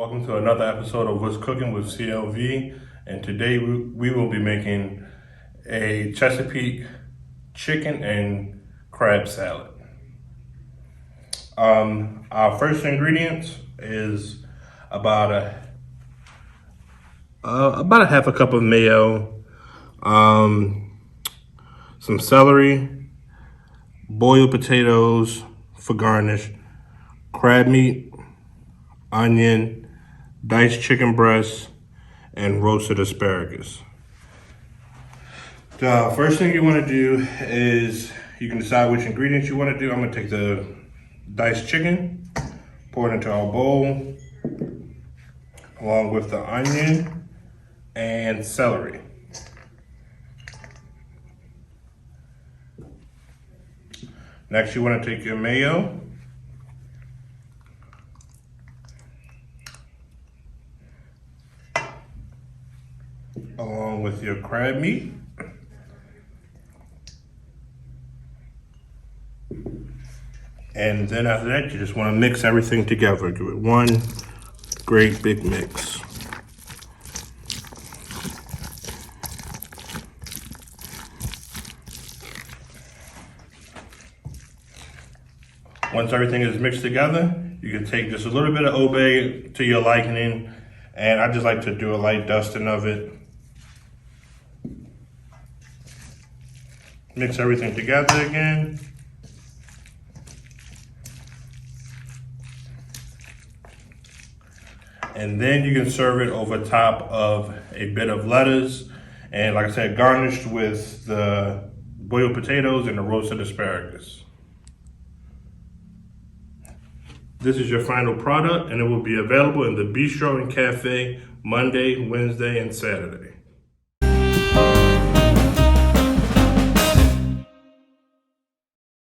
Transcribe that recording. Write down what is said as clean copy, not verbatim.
Welcome to another episode of What's Cooking with CLV, and today we will be making a Chesapeake chicken and crab salad. Our first ingredients is about a half a cup of mayo, some celery, boiled potatoes for garnish, crab meat, onion, diced chicken breast, and roasted asparagus. The first thing you want to do is you can decide which ingredients you want to do. I'm going to take the diced chicken, pour it into our bowl, along with the onion and celery. Next, you want to take your mayo, along with your crab meat, and then after that you just want to mix everything together. Give it one great big mix. Once everything is mixed together, you can take just a little bit of obey to your liking, and I just like to do a light dusting of it. Mix everything together again. And then you can serve it over top of a bit of lettuce. And like I said, garnished with the boiled potatoes and the roasted asparagus. This is your final product, and it will be available in the bistro and cafe Monday, Wednesday, and Saturday.